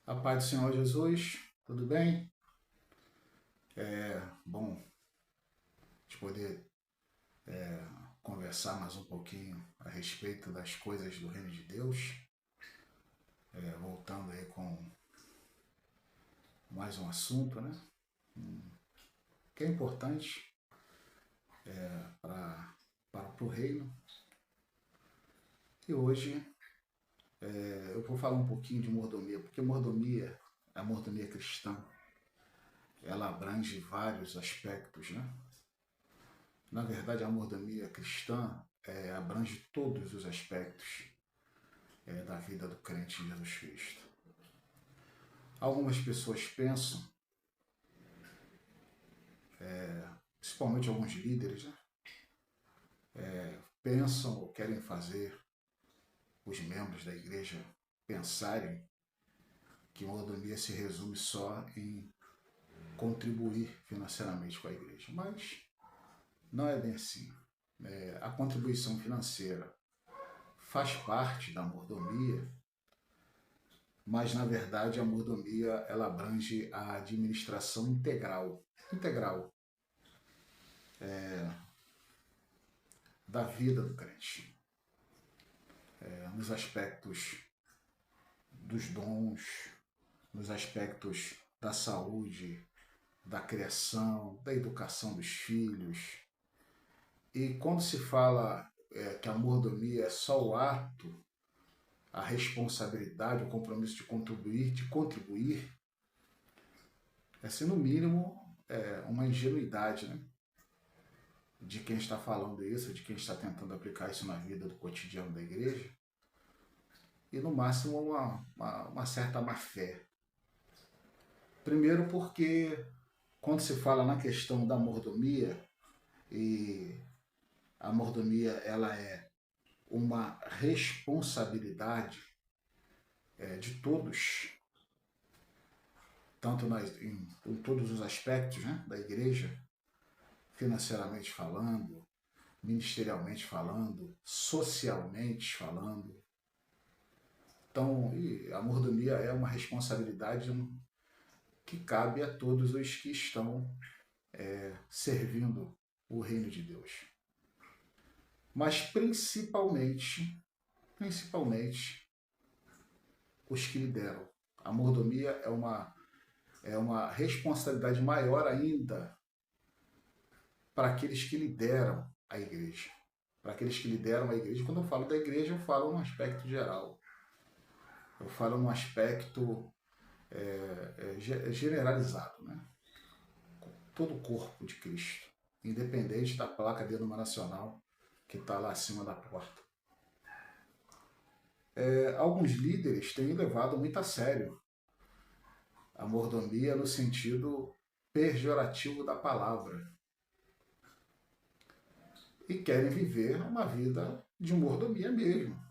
A paz do Senhor Jesus, tudo bem? Bom de poder conversar mais um pouquinho a respeito das coisas do Reino de Deus, voltando aí com mais um assunto, né? Que é importante para o reino. E hoje eu vou falar um pouquinho de mordomia, porque mordomia, a mordomia cristã, ela abrange vários aspectos, né? Na verdade, a mordomia cristã abrange todos os aspectos da vida do crente em Jesus Cristo. Algumas pessoas pensam, principalmente alguns líderes, né, pensam ou querem fazer os membros da igreja pensarem que mordomia se resume só em contribuir financeiramente com a igreja. Mas não é bem assim. A contribuição financeira faz parte da mordomia, mas na verdade a mordomia ela abrange a administração integral da vida do crente, nos aspectos dos dons, nos aspectos da saúde, da criação, da educação dos filhos. E quando se fala que a mordomia é só o ato, a responsabilidade, o compromisso de contribuir, é ser no mínimo uma ingenuidade, né? De quem está falando isso, de quem está tentando aplicar isso na vida do cotidiano da igreja, e no máximo uma certa má-fé. Primeiro porque quando se fala na questão da mordomia, e a mordomia ela é uma responsabilidade de todos, tanto em todos os aspectos, né, da igreja, financeiramente falando, ministerialmente falando, socialmente falando. Então, a mordomia é uma responsabilidade que cabe a todos os que estão servindo o reino de Deus. Mas principalmente os que lideram. A mordomia é uma responsabilidade maior ainda para aqueles que lideram a igreja. Para aqueles que lideram a igreja, quando eu falo da igreja, eu falo num aspecto geral. Eu falo num aspecto generalizado, né? Todo o corpo de Cristo, independente da placa denominacional que está lá acima da porta. Alguns líderes têm levado muito a sério a mordomia no sentido pejorativo da palavra e querem viver uma vida de mordomia mesmo.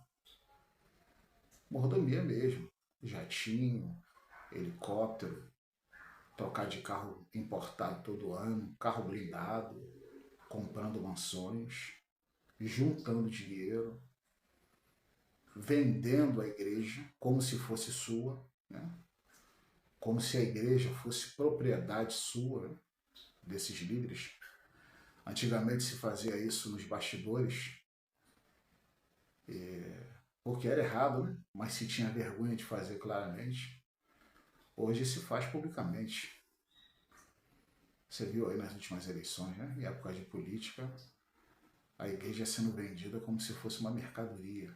Mordomia mesmo. Jatinho, helicóptero, trocar de carro importado todo ano, carro blindado, comprando mansões, juntando dinheiro, vendendo a igreja como se fosse sua, né? Como se a igreja fosse propriedade sua, né, desses líderes. Antigamente se fazia isso nos bastidores, porque era errado, né? Mas se tinha vergonha de fazer claramente. Hoje se faz publicamente. Você viu aí nas últimas eleições, né? Em época de política, a igreja sendo vendida como se fosse uma mercadoria,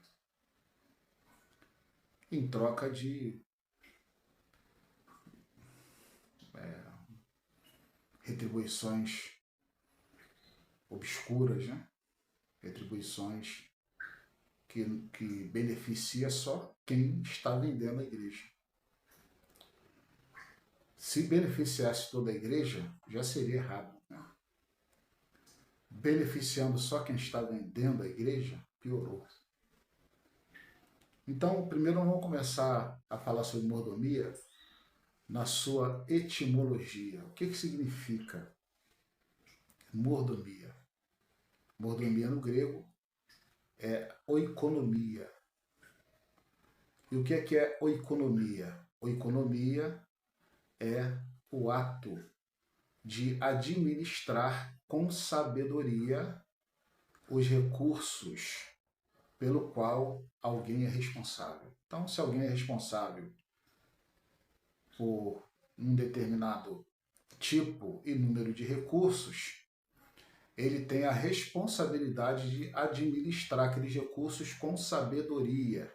em troca de retribuições obscuras, né? Retribuições que beneficia só quem está vendendo a igreja. Se beneficiasse toda a igreja, já seria errado, né? Beneficiando só quem está vendendo a igreja, piorou. Então, primeiro vamos começar a falar sobre mordomia na sua etimologia. O que significa mordomia? Mordomia no grego é oikonomia. E o que é oikonomia? ou economia é o ato de administrar com sabedoria os recursos pelo qual alguém é responsável. Então, se alguém é responsável por um determinado tipo e número de recursos, ele tem a responsabilidade de administrar aqueles recursos com sabedoria.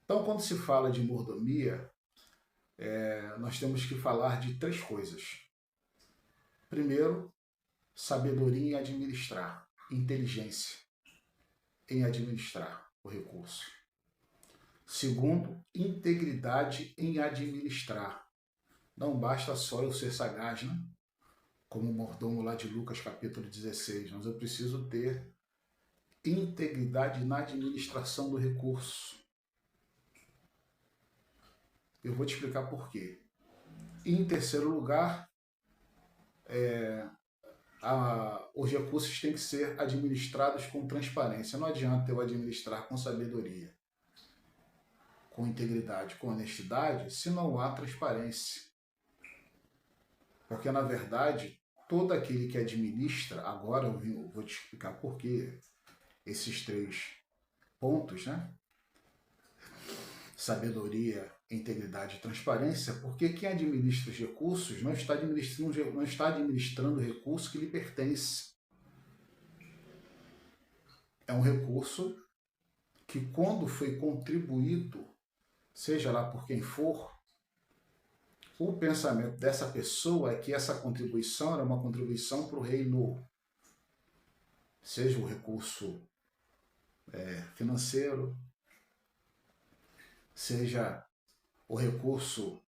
Então, quando se fala de mordomia, nós temos que falar de três coisas. Primeiro, sabedoria em administrar, inteligência em administrar o recurso. Segundo, integridade em administrar. Não basta só eu ser sagaz, né? Como o mordomo lá de Lucas capítulo 16, mas eu preciso ter integridade na administração do recurso. Eu vou te explicar por quê. Em terceiro lugar, os recursos têm que ser administrados com transparência. Não adianta eu administrar com sabedoria, com integridade, com honestidade, se não há transparência. Porque, na verdade, todo aquele que administra, agora eu vou te explicar por quê esses três pontos, né? Sabedoria, integridade e transparência, porque quem administra os recursos não está administrando o recurso que lhe pertence. É um recurso que, quando foi contribuído, seja lá por quem for, o pensamento dessa pessoa é que essa contribuição era uma contribuição para o reino, seja o recurso financeiro, seja o recurso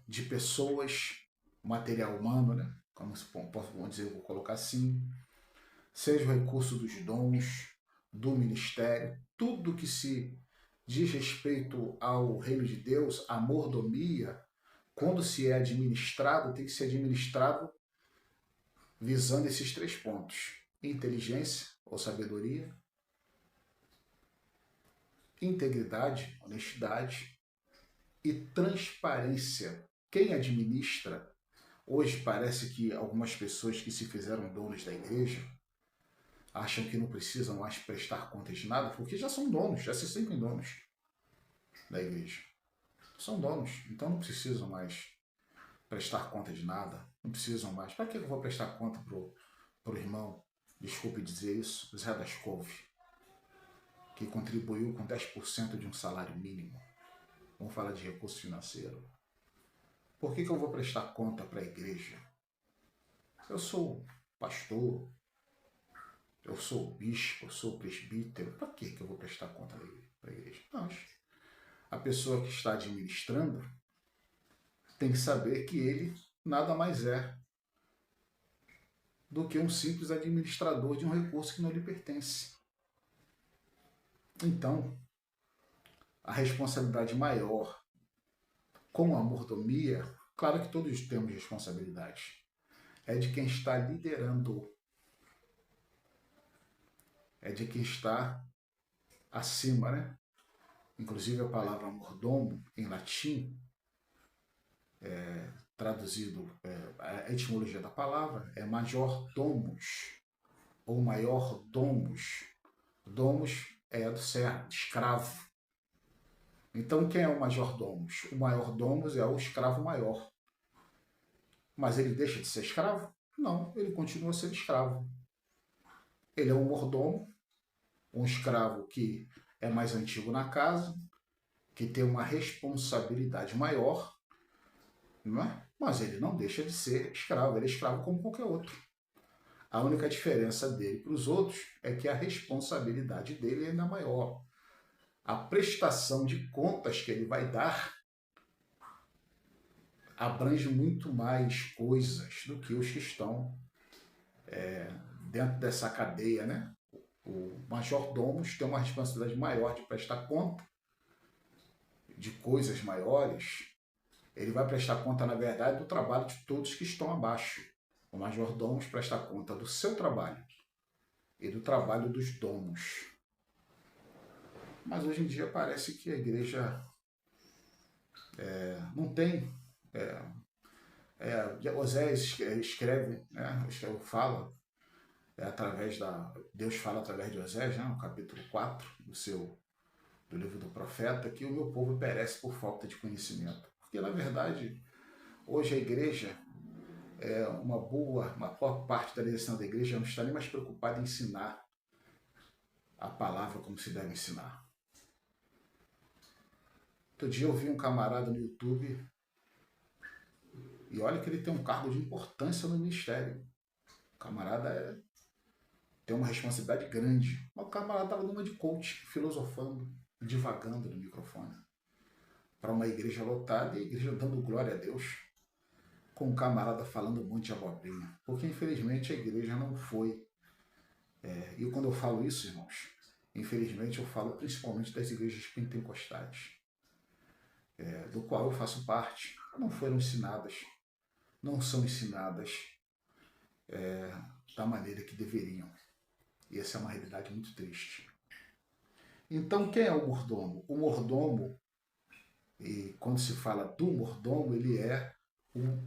de pessoas, material humano, né? Como posso dizer, vou colocar assim, seja o recurso dos dons, do ministério, tudo que se diz respeito ao reino de Deus, a mordomia, quando se é administrado, tem que ser administrado visando esses três pontos: inteligência ou sabedoria, integridade, honestidade e transparência. Quem administra, hoje parece que algumas pessoas que se fizeram donos da igreja acham que não precisam mais prestar contas de nada, porque já são donos, já se sentem donos da igreja. São donos, então não precisam mais prestar conta de nada, não precisam mais. Para que eu vou prestar conta pro irmão, desculpe dizer isso, Zé das Couve, que contribuiu com 10% de um salário mínimo? Vamos falar de recurso financeiro. Por que eu vou prestar conta para a igreja? Eu sou pastor, eu sou bispo, eu sou presbítero. Para que eu vou prestar conta para a igreja? Não. A pessoa que está administrando tem que saber que ele nada mais é do que um simples administrador de um recurso que não lhe pertence. Então, a responsabilidade maior com a mordomia, claro que todos temos responsabilidade, é de quem está liderando, é de quem está acima, né? Inclusive a palavra mordomo, em latim, traduzido, a etimologia da palavra é major domus, ou maior domus. Domus é do servo, escravo. Então, quem é o major domus? O maior domus é o escravo maior. Mas ele deixa de ser escravo? Não, ele continua a ser escravo. Ele é um mordomo, um escravo que é mais antigo na casa, que tem uma responsabilidade maior, não é? Mas ele não deixa de ser escravo, ele é escravo como qualquer outro. A única diferença dele para os outros é que a responsabilidade dele é ainda maior. A prestação de contas que ele vai dar abrange muito mais coisas do que os que estão dentro dessa cadeia, né? O majordomos tem uma responsabilidade maior de prestar conta de coisas maiores. Ele vai prestar conta, na verdade, do trabalho de todos que estão abaixo. O majordomos presta conta do seu trabalho e do trabalho dos domos. Mas hoje em dia parece que a igreja não tem. Oséias escreve, né? Fala, Deus fala através de Oséias, né? No capítulo 4 do livro do profeta, que o meu povo perece por falta de conhecimento. Porque, na verdade, hoje a igreja, uma boa parte da direção da igreja não está nem mais preocupada em ensinar a palavra como se deve ensinar. Outro dia eu vi um camarada no YouTube, e olha que ele tem um cargo de importância no ministério. O camarada tem uma responsabilidade grande. Mas o camarada estava numa de coach, filosofando, divagando no microfone. Para uma igreja lotada e a igreja dando glória a Deus, com um camarada falando um monte de abobrinha. Porque infelizmente a igreja não foi. E quando eu falo isso, irmãos, infelizmente eu falo principalmente das igrejas pentecostais, do qual eu faço parte, não foram ensinadas, não são ensinadas da maneira que deveriam. E essa é uma realidade muito triste. Então, quem é o mordomo? O mordomo, e quando se fala do mordomo, ele é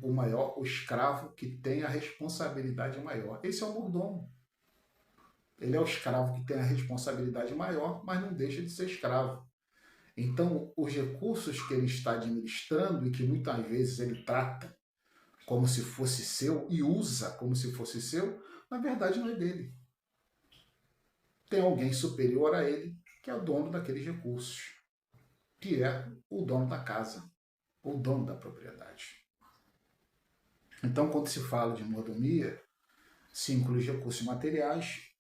o escravo que tem a responsabilidade maior. Esse é o mordomo. Ele é o escravo que tem a responsabilidade maior, mas não deixa de ser escravo. Então, os recursos que ele está administrando e que muitas vezes ele trata como se fosse seu e usa como se fosse seu, na verdade não é dele. Tem alguém superior a ele que é o dono daqueles recursos, que é o dono da casa, o dono da propriedade. Então, quando se fala de mordomia, se inclui recursos materiais,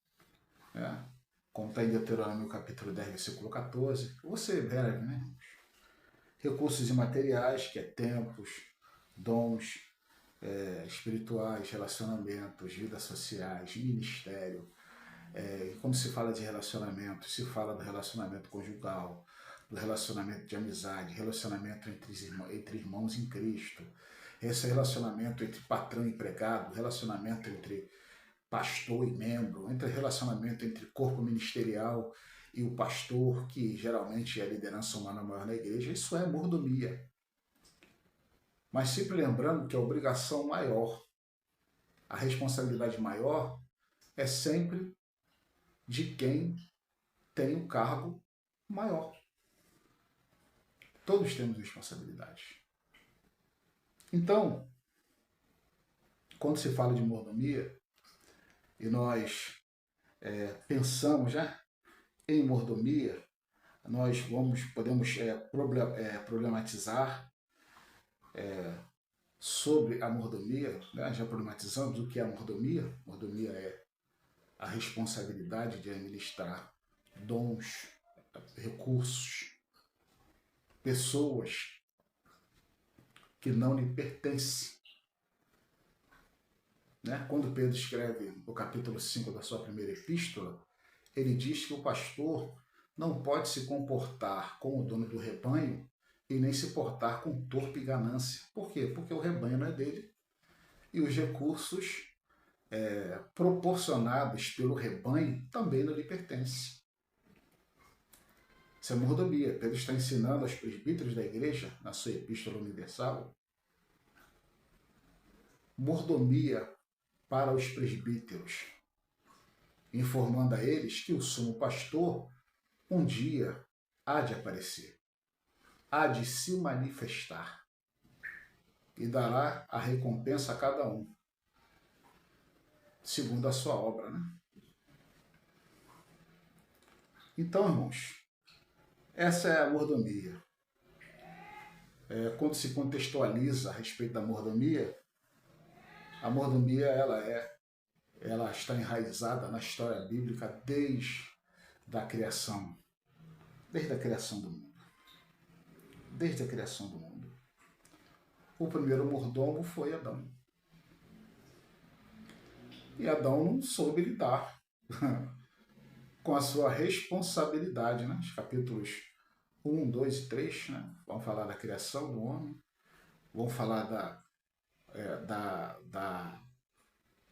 né? Como está em Deuteronômio capítulo 10, versículo 14. Você breve, né? Recursos imateriais, que é tempos, dons espirituais, relacionamentos, vidas sociais, ministério. Quando se fala de relacionamento, se fala do relacionamento conjugal, do relacionamento de amizade, relacionamento entre irmãos em Cristo, esse relacionamento entre patrão e empregado, relacionamento entre pastor e membro, entre relacionamento entre corpo ministerial e o pastor, que geralmente é a liderança humana maior na igreja, isso é mordomia. Mas sempre lembrando que a obrigação maior, a responsabilidade maior, é sempre de quem tem um cargo maior. Todos temos responsabilidade. Então, quando se fala de mordomia, e nós pensamos em mordomia, nós podemos problematizar sobre a mordomia, né? Já problematizamos o que é a mordomia. Mordomia é a responsabilidade de administrar dons, recursos, pessoas que não lhe pertencem. Né? Quando Pedro escreve no capítulo 5 da sua primeira epístola, ele diz que o pastor não pode se comportar como o dono do rebanho e nem se portar com torpe ganância. Por quê? Porque o rebanho não é dele. E os recursos proporcionados pelo rebanho também não lhe pertencem. Isso é mordomia. Pedro está ensinando aos presbíteros da igreja, na sua epístola universal, mordomia para os presbíteros, informando a eles que o sumo pastor um dia há de aparecer, há de se manifestar e dará a recompensa a cada um, segundo a sua obra. Né? Então, irmãos, essa é a mordomia. Quando se contextualiza a respeito da mordomia, a mordomia ela está enraizada na história bíblica desde a criação do mundo. Desde a criação do mundo. O primeiro mordomo foi Adão. E Adão não soube lidar com a sua responsabilidade. Né? Os capítulos 1, 2 e 3 né? Vão falar da criação do homem, vão falar da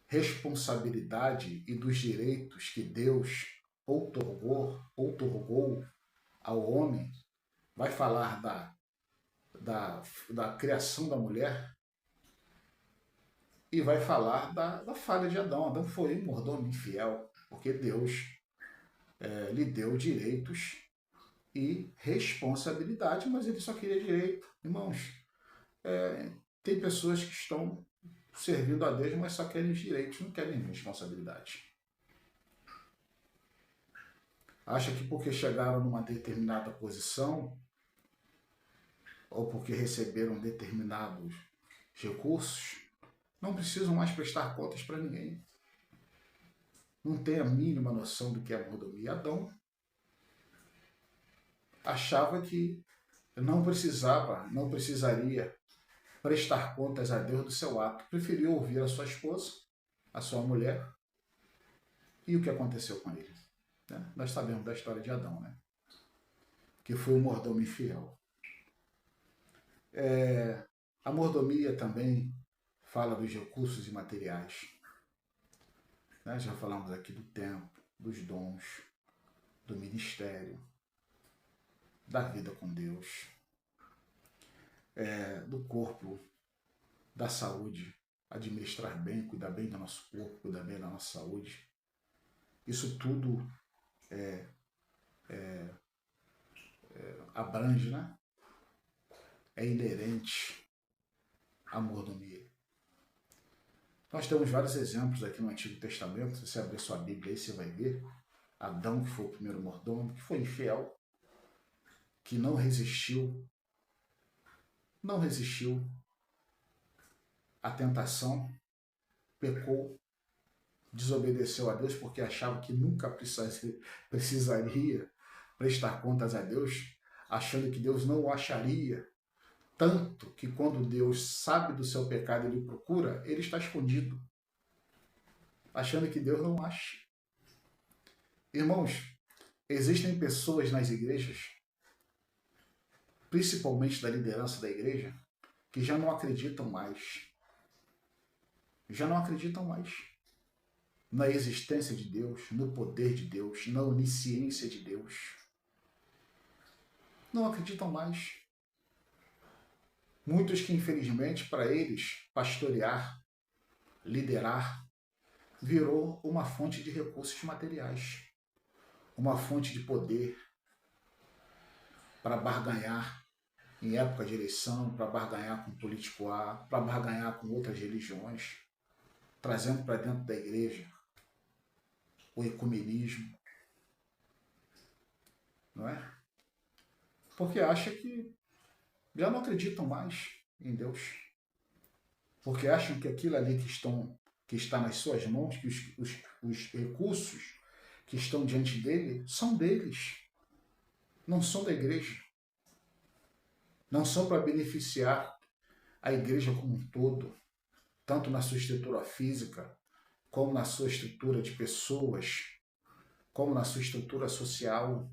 responsabilidade e dos direitos que Deus outorgou ao homem, vai falar da criação da mulher e vai falar da falha de Adão. Adão foi um mordomo infiel, porque Deus lhe deu direitos e responsabilidade, mas ele só queria direito. Irmãos, tem pessoas que estão servindo a Deus, mas só querem os direitos, não querem responsabilidade. Acha que porque chegaram numa determinada posição ou porque receberam determinados recursos, não precisam mais prestar contas para ninguém. Não tem a mínima noção do que é mordomia. Adão achava que não precisaria prestar contas a Deus do seu ato. Preferiu ouvir a sua esposa, a sua mulher, e o que aconteceu com ele? Né? Nós sabemos da história de Adão, né? Que foi um mordomo infiel. A mordomia também fala dos recursos imateriais. Né? Já falamos aqui do tempo, dos dons, do ministério, da vida com Deus, do corpo, da saúde, administrar bem, cuidar bem do nosso corpo, cuidar bem da nossa saúde. Isso tudo abrange, né? É inerente à mordomia. Nós temos vários exemplos aqui no Antigo Testamento. Se você abrir sua Bíblia aí, você vai ver Adão, que foi o primeiro mordomo, que foi infiel, que não resistiu à tentação, pecou, desobedeceu a Deus porque achava que nunca precisaria prestar contas a Deus, achando que Deus não o acharia. Tanto que quando Deus sabe do seu pecado e ele procura, ele está escondido, achando que Deus não acha. Irmãos, existem pessoas nas igrejas, principalmente da liderança da igreja, que já não acreditam mais. Já não acreditam mais na existência de Deus, no poder de Deus, na onisciência de Deus. Não acreditam mais. Muitos que, infelizmente, para eles, pastorear, liderar, virou uma fonte de recursos materiais, uma fonte de poder para barganhar em época de eleição, para barganhar com o político A, para barganhar com outras religiões, trazendo para dentro da igreja o ecumenismo, não é? Porque acha que já não acreditam mais em Deus, porque acham que aquilo ali que está nas suas mãos, que os recursos que estão diante dele são deles, não são da igreja, não são para beneficiar a igreja como um todo, tanto na sua estrutura física, como na sua estrutura de pessoas, como na sua estrutura social.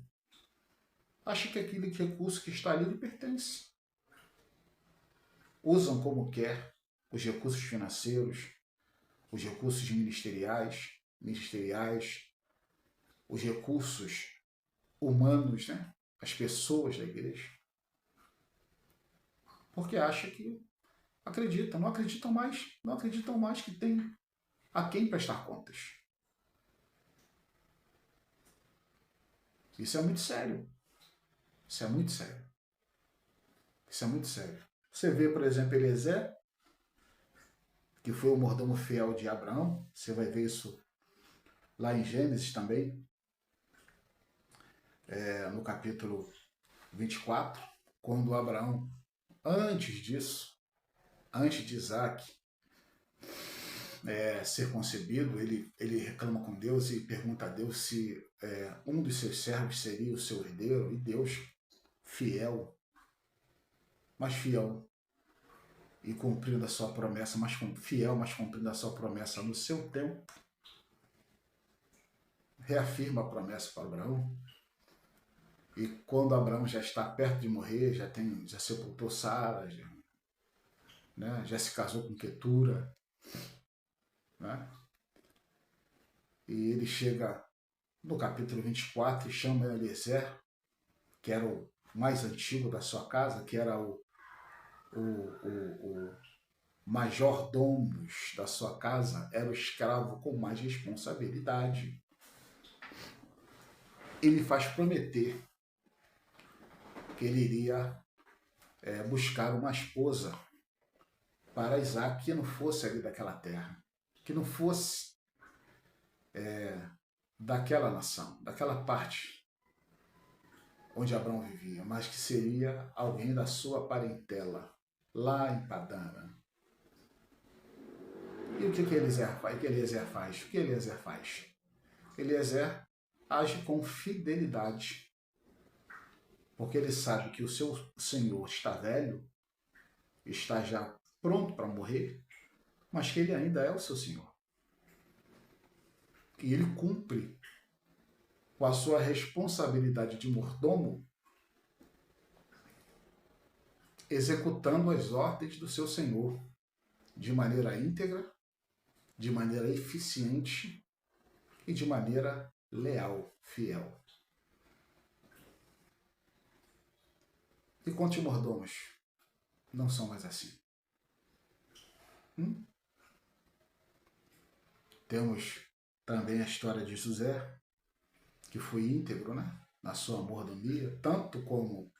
Acha que aquele recurso que está ali lhe pertence. Usam como quer os recursos financeiros, os recursos ministeriais, os recursos humanos, né? As pessoas da igreja. Porque acha que não acreditam mais que tem a quem prestar contas. Isso é muito sério. Isso é muito sério. Isso é muito sério. Você vê, por exemplo, Eliezer, que foi o mordomo fiel de Abraão. Você vai ver isso lá em Gênesis também, no capítulo 24, quando Abraão, antes disso, antes de Isaac ser concebido, ele reclama com Deus e pergunta a Deus se um dos seus servos seria o seu herdeiro, e Deus, fiel, e cumprindo a sua promessa, mas cumprindo a sua promessa no seu tempo, reafirma a promessa para Abraão. E quando Abraão já está perto de morrer, já sepultou Sara, já se casou com Quetura, né? E ele chega no capítulo 24 e chama Eliezer que era o mais antigo da sua casa, que era o majordomos da sua casa, era o escravo com mais responsabilidade. Ele faz prometer que ele iria buscar uma esposa para Isaac que não fosse ali daquela terra, que não fosse daquela nação, daquela parte onde Abraão vivia, mas que seria alguém da sua parentela, lá em Padã Arã. E o que Eliezer faz? O que Eliezer faz? Eliezer age com fidelidade, porque ele sabe que o seu senhor está velho, está já pronto para morrer, mas que ele ainda é o seu senhor. E ele cumpre com a sua responsabilidade de mordomo, executando as ordens do seu senhor de maneira íntegra, de maneira eficiente e de maneira leal, fiel. E quantos mordomos não são mais assim? Temos também a história de José, que foi íntegro, né, na sua mordomia, tanto como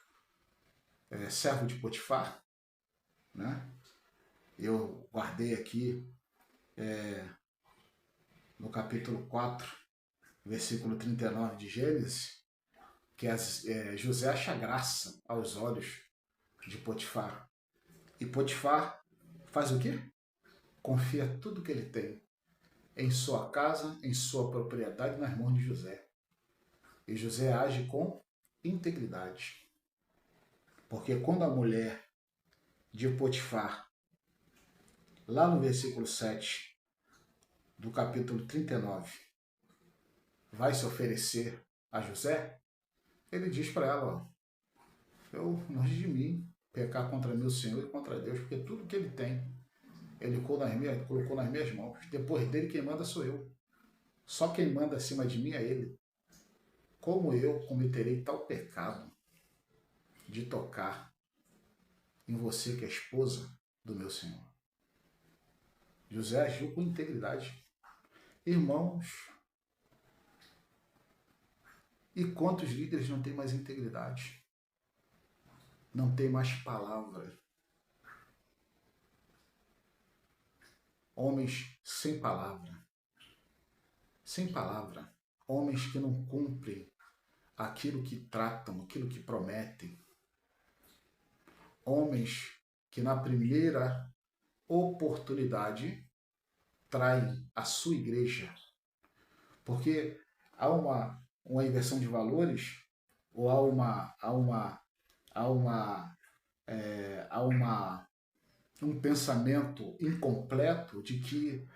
servo de Potifar, né? Eu guardei aqui no capítulo 4, versículo 39 de Gênesis, que José acha graça aos olhos de Potifar. E Potifar faz o quê? Confia tudo que ele tem em sua casa, em sua propriedade, nas mãos de José. E José age com integridade. Porque quando a mulher de Potifar, lá no versículo 7 do capítulo 39, vai se oferecer a José, ele diz para ela, longe de mim pecar contra meu Senhor e contra Deus, porque tudo que ele tem, ele colocou nas minhas mãos. Depois dele, quem manda sou eu. Só quem manda acima de mim é ele. Como eu cometerei tal pecado de tocar em você, que é esposa do meu Senhor? José agiu com integridade. Irmãos, e quantos líderes não têm mais integridade? Não tem mais palavra. Homens sem palavra. Sem palavra. Homens que não cumprem aquilo que tratam, aquilo que prometem. Homens que na primeira oportunidade traem a sua igreja. Porque há uma inversão de valores, ou há um pensamento incompleto de que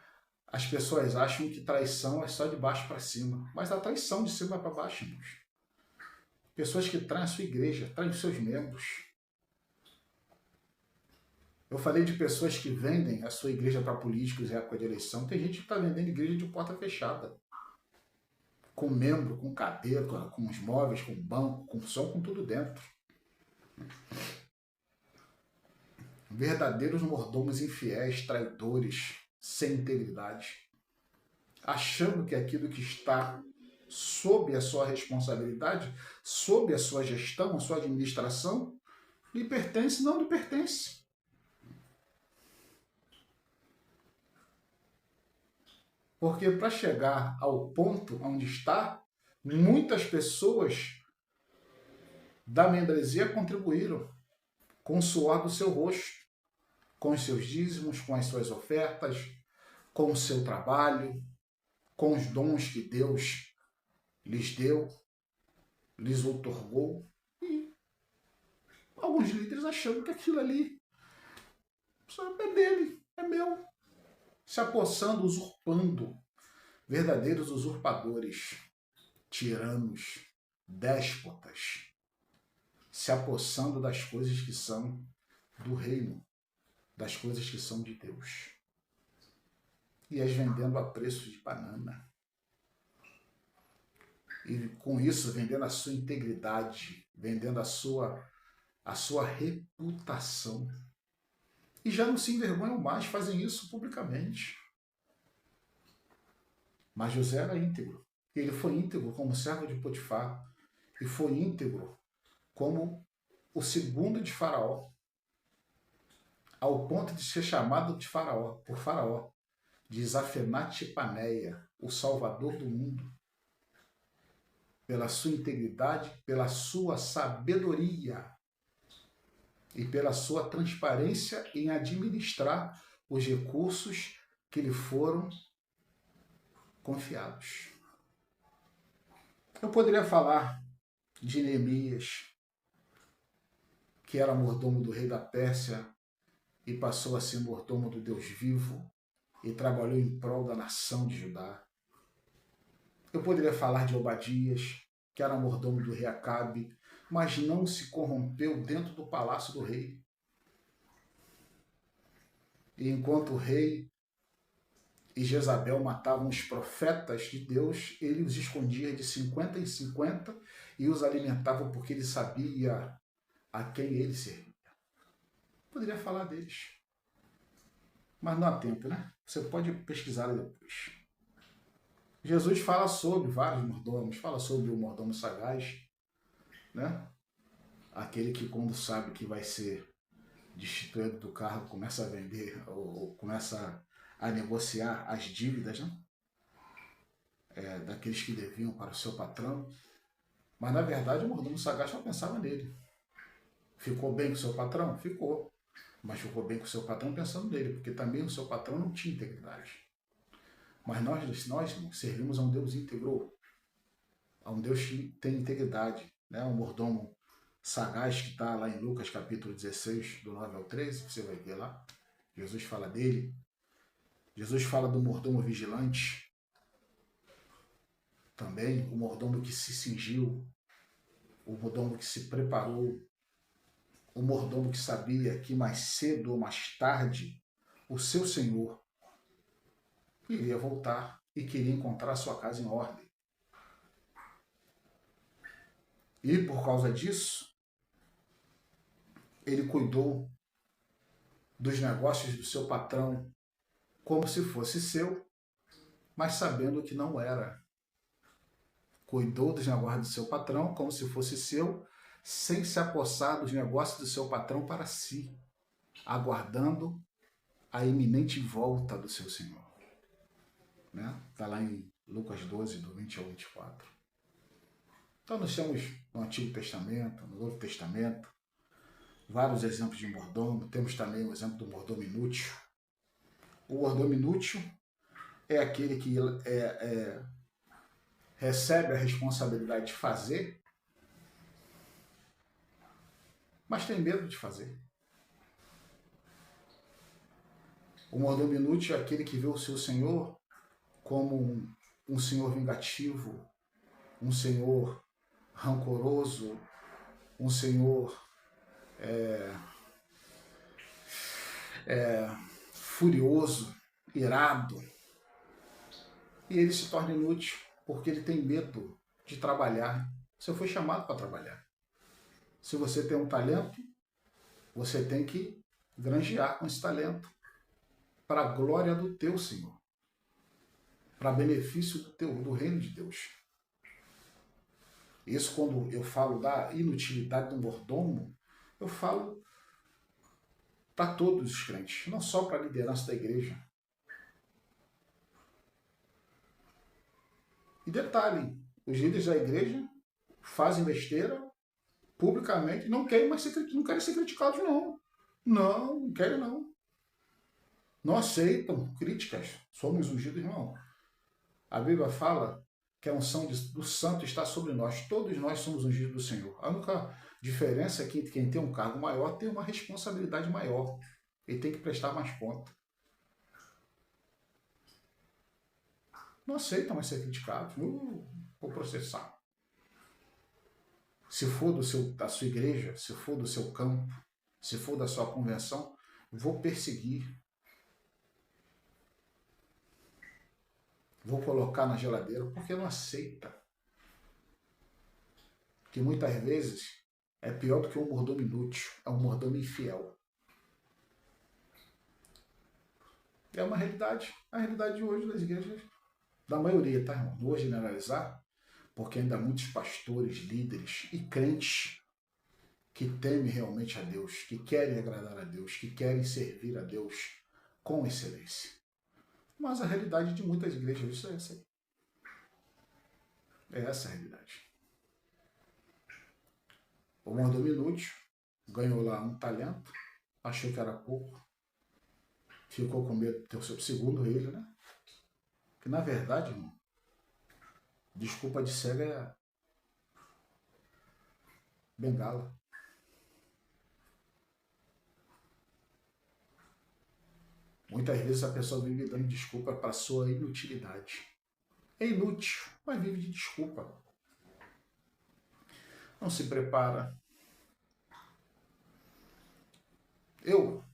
as pessoas acham que traição é só de baixo para cima. Mas a traição de cima para baixo, irmãos. Pessoas que traem a sua igreja, traem os seus membros. Eu falei de pessoas que vendem a sua igreja para políticos em época de eleição. Tem gente que está vendendo igreja de porta fechada. Com membro, com cadeira, com os móveis, com banco, com som, com tudo dentro. Verdadeiros mordomos infiéis, traidores, sem integridade, achando que aquilo que está sob a sua responsabilidade, sob a sua gestão, a sua administração, lhe pertence, não lhe pertence. Porque para chegar ao ponto onde está, muitas pessoas da membresia contribuíram com o suor do seu rosto, com os seus dízimos, com as suas ofertas, com o seu trabalho, com os dons que Deus lhes deu, lhes outorgou. E alguns líderes achando que aquilo ali é dele, é meu. Se apossando, usurpando, verdadeiros usurpadores, tiranos, déspotas, se apossando das coisas que são do reino, das coisas que são de Deus, e as vendendo a preço de banana. E com isso vendendo a sua integridade vendendo a sua reputação. E já não se envergonham mais, fazem isso publicamente. Mas José era íntegro. Ele foi íntegro como servo de Potifar e foi íntegro como o segundo de Faraó, ao ponto de ser chamado de Faraó, por Faraó, de Zafenate-Paneia, o Salvador do mundo, pela sua integridade, pela sua sabedoria e pela sua transparência em administrar os recursos que lhe foram confiados. Eu poderia falar de Neemias, que era mordomo do rei da Pérsia e passou a ser mordomo do Deus vivo e trabalhou em prol da nação de Judá. Eu poderia falar de Obadias, que era mordomo do rei Acabe, mas não se corrompeu dentro do palácio do rei. E enquanto o rei e Jezabel matavam os profetas de Deus, ele os escondia de 50 em 50 e os alimentava porque ele sabia a quem ele servia. Poderia falar deles. Mas não há tempo, né? Você pode pesquisar depois. Jesus fala sobre vários mordomos, fala sobre o mordomo sagaz, né? Aquele que quando sabe que vai ser destituído do cargo, começa a vender ou começa a negociar as dívidas, né? Daqueles que deviam para o seu patrão. Mas na verdade o mordomo sagaz só pensava nele. Ficou bem com o seu patrão? Ficou. Mas ficou bem com o seu patrão pensando nele, porque também o seu patrão não tinha integridade. Mas nós servimos a um Deus íntegro, a um Deus que tem integridade, né? Um mordomo sagaz que está lá em Lucas capítulo 16, do 9 ao 13, você vai ver lá. Jesus fala dele. Jesus fala do mordomo vigilante, também o mordomo que se cingiu, o mordomo que se preparou, o mordomo que sabia que mais cedo ou mais tarde o seu senhor iria voltar e queria encontrar a sua casa em ordem. E por causa disso, ele cuidou dos negócios do seu patrão como se fosse seu, mas sabendo que não era. Cuidou dos negócios do seu patrão como se fosse seu, sem se apossar dos negócios do seu patrão para si, aguardando a iminente volta do seu Senhor. Né? Está lá em Lucas 12, do 20 ao 24. Então nós temos no Antigo Testamento, no Novo Testamento, vários exemplos de mordomo. Temos também o exemplo do mordomo inútil. O mordomo inútil é aquele que recebe a responsabilidade de fazer, mas tem medo de fazer. O mordomo inútil é aquele que vê o seu senhor como um senhor vingativo, um senhor rancoroso, um senhor furioso, irado. E ele se torna inútil porque ele tem medo de trabalhar. Você foi chamado para trabalhar. Se você tem um talento, você tem que granjear com esse talento para a glória do teu Senhor, para benefício do reino de Deus. Isso, quando eu falo da inutilidade do mordomo, eu falo para todos os crentes, não só para a liderança da igreja. E detalhe, os líderes da igreja fazem besteira publicamente, não querem ser criticados, não. Não querem, não. Não aceitam críticas. Somos ungidos, não. A Bíblia fala que a unção do santo está sobre nós. Todos nós somos ungidos do Senhor. A única diferença é que quem tem um cargo maior tem uma responsabilidade maior. Ele tem que prestar mais conta. Não aceitam mais ser criticados. Vou processar. Se for da sua igreja, se for do seu campo, se for da sua convenção, vou perseguir. Vou colocar na geladeira, porque não aceita. Que muitas vezes é pior do que um mordomo inútil, é um mordomo infiel. É uma realidade, a realidade de hoje das igrejas, da maioria, tá, irmão? Não vou generalizar, porque ainda há muitos pastores, líderes e crentes que temem realmente a Deus, que querem agradar a Deus, que querem servir a Deus com excelência. Mas a realidade de muitas igrejas, isso é essa aí. É essa a realidade. O mordomo inútil ganhou lá um talento, achou que era pouco, ficou com medo de ter o seu segundo ele, né? Que na verdade, irmão, desculpa de cego é bengala. Muitas vezes a pessoa vive dando desculpa para sua inutilidade. É inútil, mas vive de desculpa. Não se prepara. Eu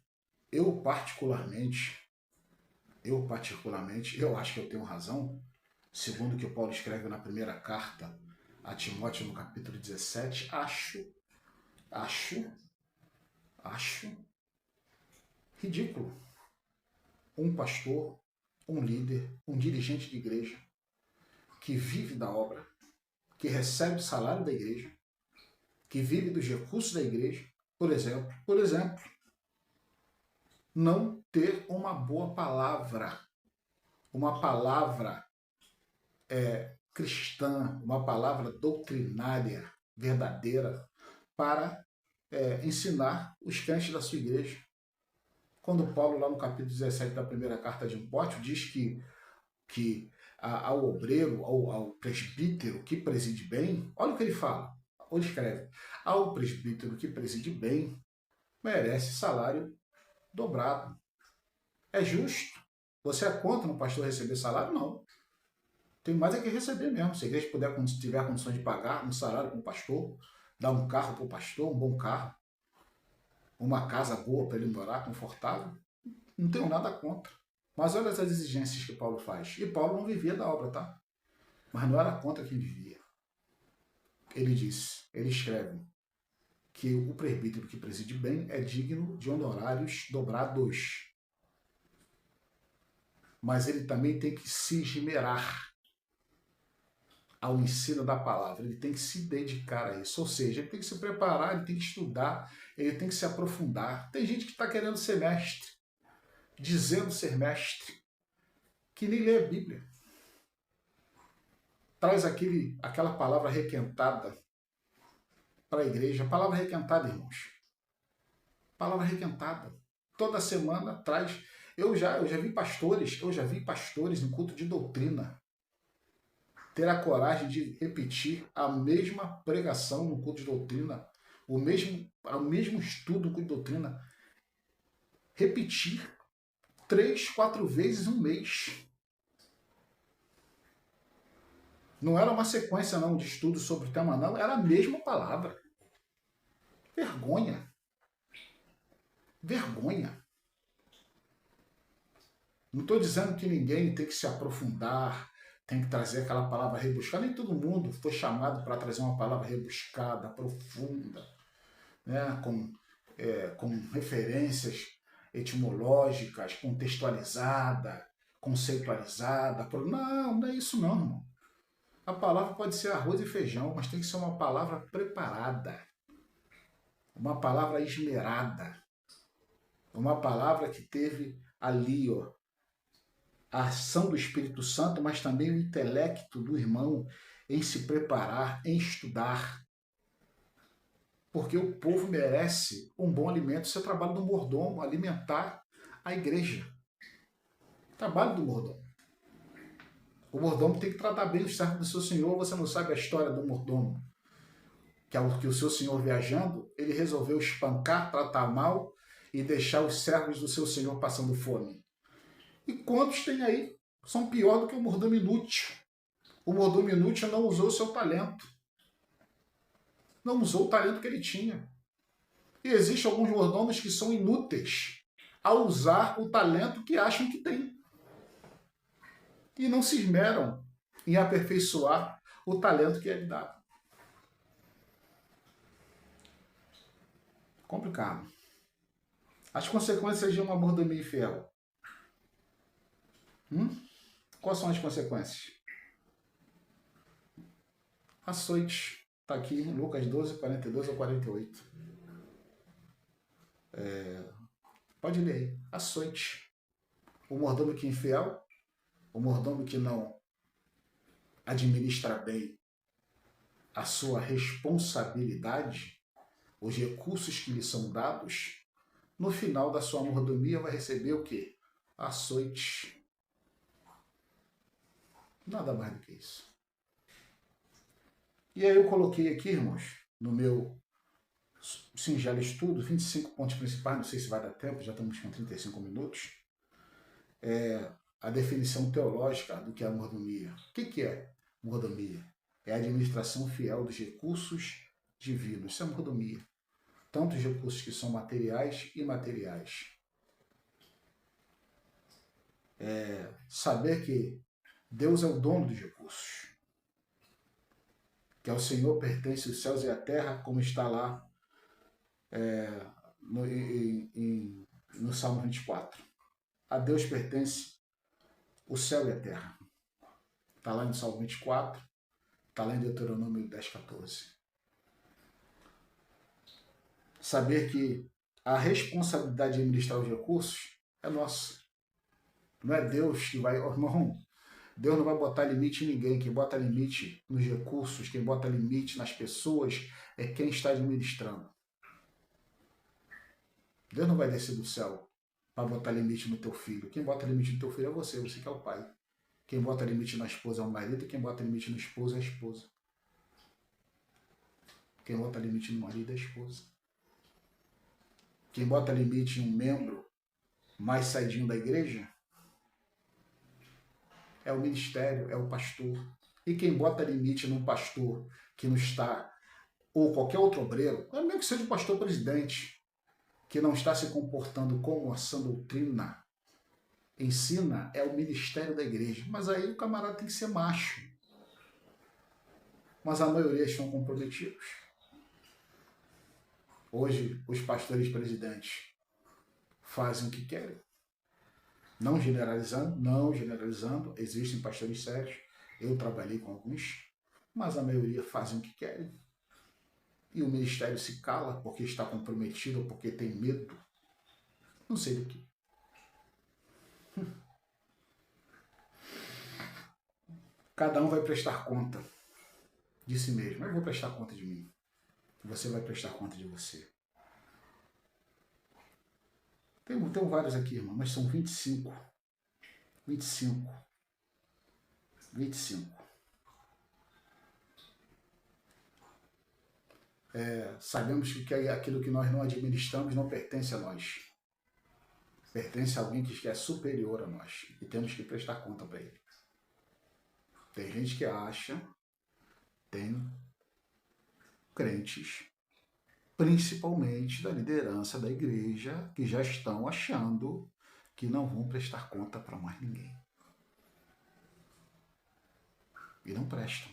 particularmente, eu acho que eu tenho razão, segundo o que o Paulo escreve na primeira carta a Timóteo no capítulo 17, acho ridículo um pastor, um líder, um dirigente de igreja que vive da obra, que recebe o salário da igreja, que vive dos recursos da igreja, por exemplo, não ter uma boa palavra, uma palavra cristã, uma palavra doutrinária, verdadeira, para ensinar os crentes da sua igreja. Quando Paulo, lá no capítulo 17 da primeira carta de Timóteo, diz que ao obreiro, ao presbítero que preside bem, olha o que ele fala, ou ele escreve, ao presbítero que preside bem, merece salário dobrado. É justo? Você é contra um pastor receber salário? Não. Tem mais é que receber mesmo. Se a igreja tiver condições de pagar um salário para o pastor, dar um carro para o pastor, um bom carro, uma casa boa para ele morar, confortável, não tenho nada contra. Mas olha as exigências que Paulo faz. E Paulo não vivia da obra, tá? Mas não era contra quem vivia. Ele escreve que o presbítero que preside bem é digno de honorários dobrados. Mas ele também tem que se esmerar ao ensino da palavra, ele tem que se dedicar a isso, ou seja, ele tem que se preparar, ele tem que estudar, ele tem que se aprofundar. Tem gente que está querendo ser mestre, dizendo ser mestre, que nem lê a Bíblia. Traz aquela palavra requentada para a igreja, palavra requentada, irmãos. Palavra requentada. Toda semana traz. Eu já vi pastores em culto de doutrina ter a coragem de repetir a mesma pregação no culto de doutrina, o mesmo estudo no culto de doutrina, repetir 3, 4 vezes um mês. Não era uma sequência não de estudo sobre o tema não, era a mesma palavra. Vergonha. Vergonha. Não estou dizendo que ninguém tem que se aprofundar, tem que trazer aquela palavra rebuscada. Nem todo mundo foi chamado para trazer uma palavra rebuscada, profunda, né? com referências etimológicas, contextualizada, conceitualizada. Não é isso não, irmão. A palavra pode ser arroz e feijão, mas tem que ser uma palavra preparada, uma palavra esmerada, uma palavra que teve ali, a ação do Espírito Santo, mas também o intelecto do irmão em se preparar, em estudar. Porque o povo merece um bom alimento. Isso é trabalho do mordomo, alimentar a igreja. Trabalho do mordomo. O mordomo tem que tratar bem os servos do seu senhor. Você não sabe a história do mordomo. Que o seu senhor viajando, ele resolveu espancar, tratar mal e deixar os servos do seu senhor passando fome. E quantos tem aí? São pior do que o mordomo inútil. O mordomo inútil não usou o seu talento. Não usou o talento que ele tinha. E existem alguns mordomos que são inúteis ao usar o talento que acham que tem. E não se esmeram em aperfeiçoar o talento que é lhe dado. Complicado. As consequências de uma mordomia infiel. Quais são as consequências? Açoite. Está aqui em Lucas 12, 42 ou 48. Pode ler aí. Açoite. O mordomo que é infiel, o mordomo que não administra bem a sua responsabilidade, os recursos que lhe são dados, no final da sua mordomia vai receber o quê? Açoite. Nada mais do que isso. E aí eu coloquei aqui, irmãos, no meu singelo estudo, 25 pontos principais, não sei se vai dar tempo, já estamos com 35 minutos, a definição teológica do que é a mordomia. O que é mordomia? É a administração fiel dos recursos divinos. Isso é mordomia. Tanto os recursos que são materiais e imateriais. Saber que Deus é o dono dos recursos. Que ao Senhor pertence os céus e a terra, como está lá no Salmo 24. A Deus pertence o céu e a terra. Está lá no Salmo 24, está lá em Deuteronômio 10, 14. Saber que a responsabilidade de administrar os recursos é nossa. Não é Deus que vai... Irmão, Deus não vai botar limite em ninguém. Quem bota limite nos recursos, quem bota limite nas pessoas, é quem está administrando. Deus não vai descer do céu para botar limite no teu filho. Quem bota limite no teu filho é você que é o pai. Quem bota limite na esposa é o marido, quem bota limite no esposo é a esposa. Quem bota limite no marido é a esposa. Quem bota limite em um membro mais saidinho da igreja é o ministério, é o pastor. E quem bota limite num pastor que não está, ou qualquer outro obreiro, mesmo que seja o pastor presidente, que não está se comportando como a sã doutrina ensina, é o ministério da igreja. Mas aí o camarada tem que ser macho. Mas a maioria estão comprometidos. Hoje, os pastores presidentes fazem o que querem. Não generalizando, existem pastores sérios, eu trabalhei com alguns, mas a maioria fazem o que querem. E o ministério se cala porque está comprometido ou porque tem medo. Não sei do que. Cada um vai prestar conta de si mesmo. Eu vou prestar conta de mim. Você vai prestar conta de você. Tem vários aqui, irmão, mas são 25. 25. Sabemos que aquilo que nós não administramos não pertence a nós. Pertence a alguém que é superior a nós. E temos que prestar conta para ele. Tem gente que acha, tem crentes, principalmente da liderança da igreja, que já estão achando que não vão prestar conta para mais ninguém. E não prestam.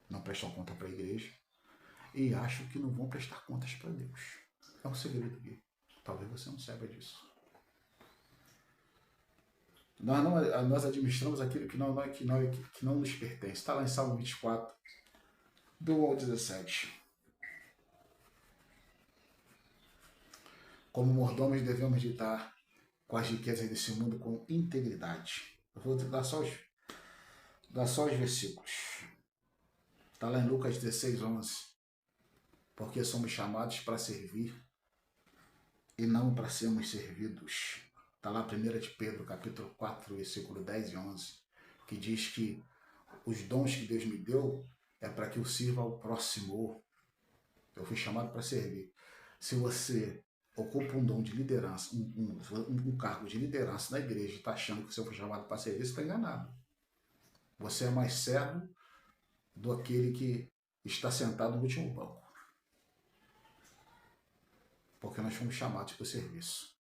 Não prestam conta para a igreja. E acham que não vão prestar contas para Deus. É um segredo aqui. Talvez você não saiba disso. Nós administramos aquilo que não nos pertence. Está lá em Salmo 24, do 1 ao 17. Como mordomos devemos lidar com as riquezas desse mundo com integridade. Eu vou dar só os versículos. Está lá em Lucas 16, 11. Porque somos chamados para servir e não para sermos servidos. Está lá 1 de Pedro, capítulo 4, versículo 10 e 11, que diz que os dons que Deus me deu é para que eu sirva ao próximo. Eu fui chamado para servir. Se você ocupa um dom de liderança, um cargo de liderança na igreja e está achando que você foi chamado para servir, você está enganado. Você é mais servo do aquele que está sentado no último banco. Porque nós fomos chamados para o serviço.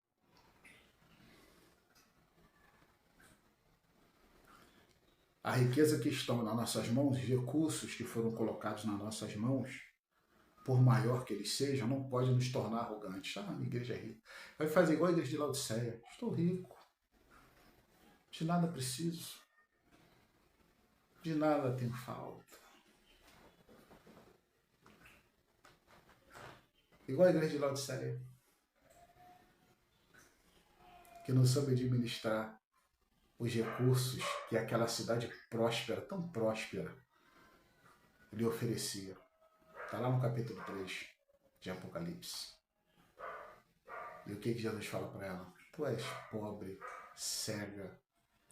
A riqueza que estão nas nossas mãos, os recursos que foram colocados nas nossas mãos, por maior que eles sejam, não pode nos tornar arrogantes. Ah, minha igreja é rica. Vai fazer igual a igreja de Laodiceia. Estou rico. De nada preciso. De nada tenho falta. Igual a igreja de Laodiceia, que não soube administrar os recursos que aquela cidade próspera, tão próspera, lhe oferecia. Está lá no capítulo 3 de Apocalipse. E o que Jesus fala para ela? Tu és pobre, cega,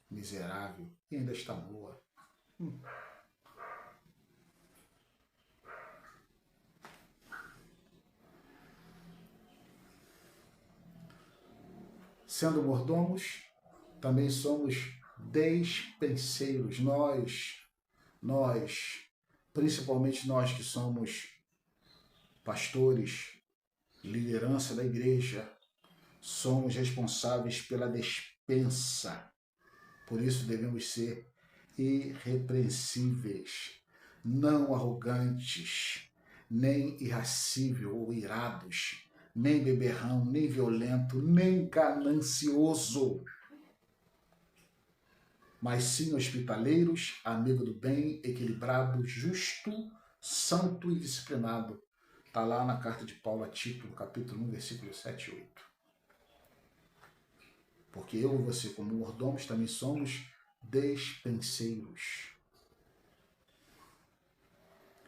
miserável e ainda está nua. Sendo mordomos, também somos despenseiros. Nós, principalmente nós que somos pastores, liderança da igreja, somos responsáveis pela despensa. Por isso devemos ser irrepreensíveis, não arrogantes, nem irascível ou irados, nem beberrão, nem violento, nem ganancioso, mas sim hospitaleiros, amigo do bem, equilibrado, justo, santo e disciplinado. Está lá na carta de Paulo a Tito, no capítulo 1, versículos 7 e 8. Porque eu e você, como mordomos, também somos despenseiros.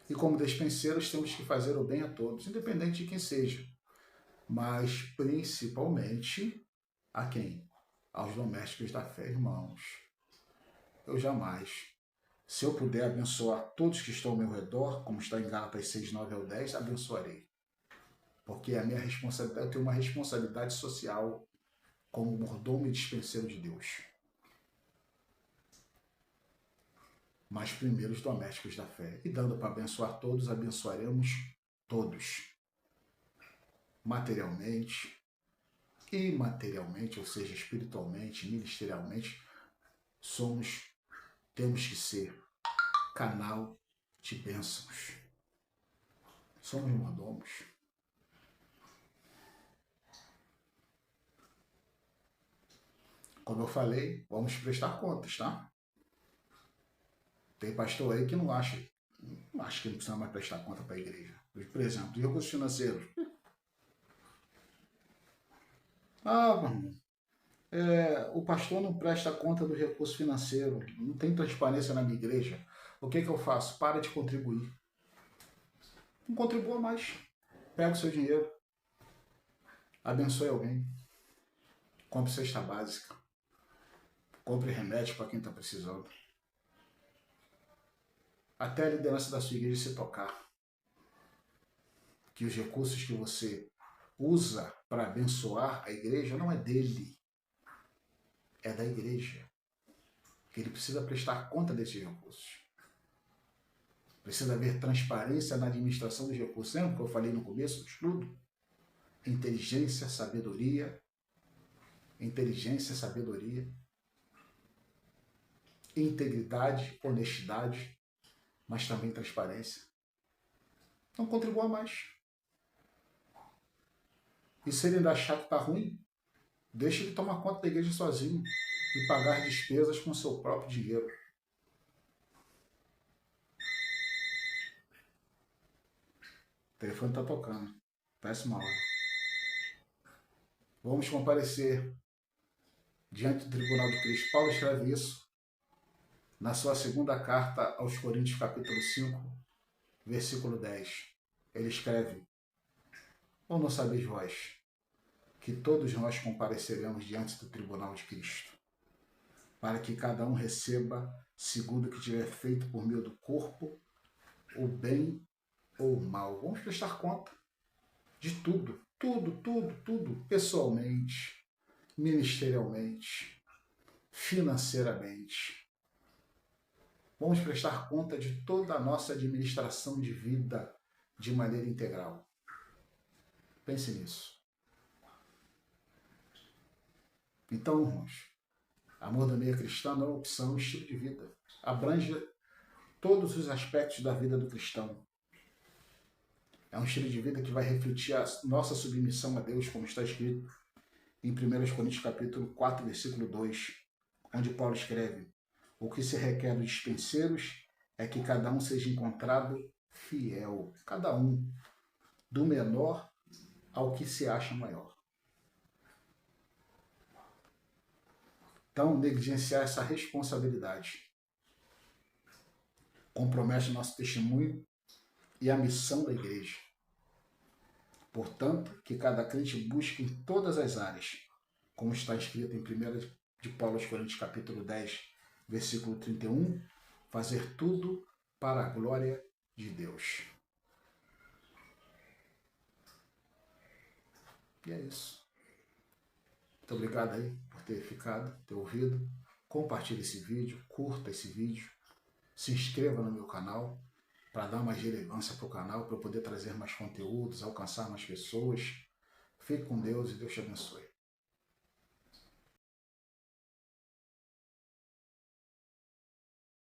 E como despenseiros, temos que fazer o bem a todos, independente de quem seja. Mas principalmente a quem? Aos domésticos da fé, irmãos. Eu jamais, se eu puder abençoar todos que estão ao meu redor, como está em Gálatas 6, 9 ao 10, abençoarei. Porque é a minha responsabilidade, eu tenho uma responsabilidade social como mordomo e dispenseiro de Deus. Mas primeiro os domésticos da fé. E dando para abençoar todos, abençoaremos todos. Materialmente, imaterialmente, ou seja, espiritualmente, ministerialmente, temos que ser canal de bênçãos. Somos mordomos. Como eu falei, vamos prestar contas, tá? Tem pastor aí que não acha que não precisa mais prestar conta para a igreja. Por exemplo, recursos financeiros. Mano, o pastor não presta conta do recurso financeiro, não tem transparência na minha igreja. O que eu faço? Para de contribuir. Não contribua mais. Pega o seu dinheiro. Abençoe alguém. Compre cesta básica. Compre remédio para quem está precisando. Até a liderança da sua igreja se tocar. Que os recursos que você usa para abençoar a igreja não é dele. É da igreja. Que ele precisa prestar conta desses recursos. Precisa haver transparência na administração dos recursos. Lembra que eu falei no começo do estudo? Inteligência, sabedoria. Inteligência, sabedoria. Integridade, honestidade, mas também transparência. Não contribua mais. E se ele ainda achar que está ruim, deixa ele tomar conta da igreja sozinho e pagar despesas com seu próprio dinheiro. O telefone está tocando. Péssima hora. Vamos comparecer diante do tribunal de Cristo. Paulo escreve isso na sua segunda carta aos Coríntios, capítulo 5, versículo 10. Ele escreve: ou não sabeis vós que todos nós compareceremos diante do tribunal de Cristo, para que cada um receba segundo o que tiver feito por meio do corpo, o bem ou o mal. Vamos prestar conta de tudo, pessoalmente, ministerialmente, financeiramente. Vamos prestar conta de toda a nossa administração de vida de maneira integral. Pense nisso. Então, irmãos, a mordomia cristã não é uma opção, é um estilo de vida. Abrange todos os aspectos da vida do cristão. É um estilo de vida que vai refletir a nossa submissão a Deus, como está escrito em 1 Coríntios capítulo 4, versículo 2, onde Paulo escreve: o que se requer dos dispenseiros é que cada um seja encontrado fiel, cada um, do menor ao que se acha maior. Então, negligenciar essa responsabilidade compromete o nosso testemunho e a missão da igreja. Portanto, que cada crente busque em todas as áreas, como está escrito em 1 de Paulo aos Coríntios capítulo 10, versículo 31, fazer tudo para a glória de Deus. E é isso. Muito obrigado aí por ter ficado, ter ouvido. Compartilhe esse vídeo, curta esse vídeo, se inscreva no meu canal para dar mais relevância para o canal, para eu poder trazer mais conteúdos, alcançar mais pessoas. Fique com Deus e Deus te abençoe.